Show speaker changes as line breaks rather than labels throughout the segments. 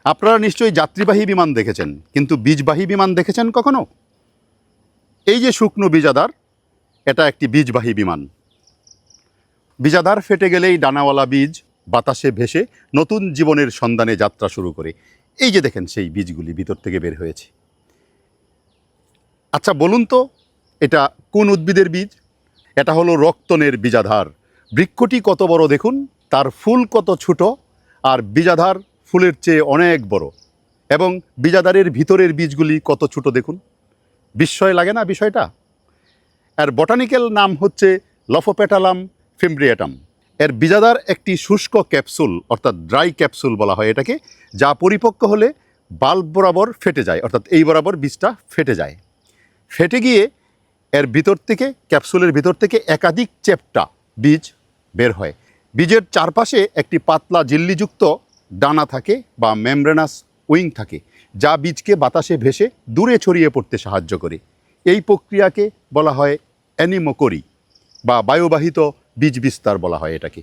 আপনারা নিশ্চয়ই যাত্রীবাহী বিমান দেখেছেন, কিন্তু বীজবাহী বিমান দেখেছেন কখনো? এই যে শুকনো বীজাদার, এটা একটি বীজবাহী বিমান। বীজাদার ফেটে গেলেই ডানাওয়ালা বীজ বাতাসে ভেসে নতুন জীবনের সন্ধানে যাত্রা শুরু করে। এই যে দেখেন সেই বীজগুলি ভিতর থেকে বের হয়েছে। আচ্ছা বলুন তো, এটা কোন উদ্ভিদের বীজ? এটা হলো রক্তনের বীজাধার। বৃক্ষটি কত বড় দেখুন, তার ফুল কত ছোট, আর বীজাধার ফুলের চেয়ে অনেক বড়। এবং বীজাধারের ভিতরের বীজগুলি কত ছোট দেখুন। বিস্ময় লাগে না বিষয়টা? এর বটানিক্যাল নাম হচ্ছে লফোপেটালাম ফিমব্রিয়েটাম। এর বীজাধার একটি শুষ্ক ক্যাপসুল, অর্থাৎ ড্রাই ক্যাপসুল বলা হয় এটাকে, যা পরিপক্ক হলে বাল্ব বরাবর ফেটে যায়, অর্থাৎ এই বরাবর বীজটা ফেটে যায়। ফেটে গিয়ে এর ভিতর থেকে, ক্যাপসুলের ভিতর থেকে একাধিক চেপ্টা বীজ বের হয়। বীজের চারপাশে একটি পাতলা ঝিল্লিযুক্ত ডানা থাকে বা মেমব্রেনাস উইং থাকে, যা বীজকে বাতাসে ভেসে দূরে ছড়িয়ে পড়তে সাহায্য করে। এই প্রক্রিয়াকে বলা হয় অ্যানিমোকরি বা বায়ুবাহিত বীজ বিস্তার বলা হয় এটাকে।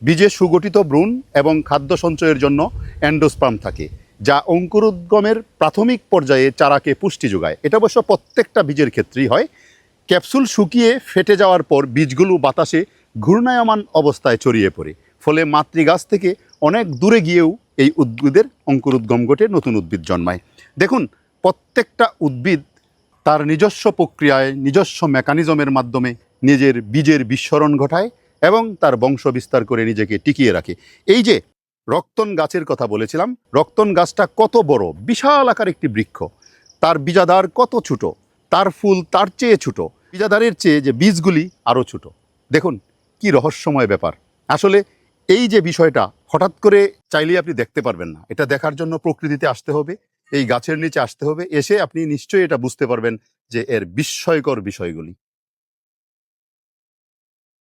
বীজে সুগঠিত ভ্রূণ এবং খাদ্য সঞ্চয়ের জন্য অ্যান্ডোস্পার্ম থাকে, যা অঙ্কুরোদ্গমের প্রাথমিক পর্যায়ে চারাকে পুষ্টি যোগায়। এটা অবশ্য প্রত্যেকটা বীজের ক্ষেত্রেই হয়। ক্যাপসুল শুকিয়ে ফেটে যাওয়ার পর বীজগুলো বাতাসে ঘূর্ণায়মান অবস্থায় ছড়িয়ে পড়ে, ফলে মাতৃগাছ থেকে অনেক দূরে গিয়েও এই উদ্ভিদের অঙ্কুরোদ্গম ঘটে, নতুন উদ্ভিদ জন্মায়। দেখুন, প্রত্যেকটা উদ্ভিদ তার নিজস্ব প্রক্রিয়ায়, নিজস্ব মেকানিজমের মাধ্যমে নিজের বীজের বিস্ফোরণ ঘটায় এবং তার বংশ বিস্তার করে নিজেকে টিকিয়ে রাখে। এই যে রক্তন গাছের কথা বলেছিলাম, রক্তন গাছটা কত বড়, বিশাল আকার একটি বৃক্ষ। তার বীজাধার কত ছোট, তার ফুল তার চেয়ে ছোট, বীজাধারের চেয়ে যে বীজগুলি আরও ছোট। দেখুন কি রহস্যময় ব্যাপার। আসলে এই যে বিষয়টা হঠাৎ করে চাইলেই আপনি দেখতে পারবেন না। এটা দেখার জন্য প্রকৃতিতে আসতে হবে, এই গাছের নিচে আসতে হবে। এসে আপনি নিশ্চয়ই এটা বুঝতে পারবেন যে এর বিস্ময়কর বিষয়গুলি।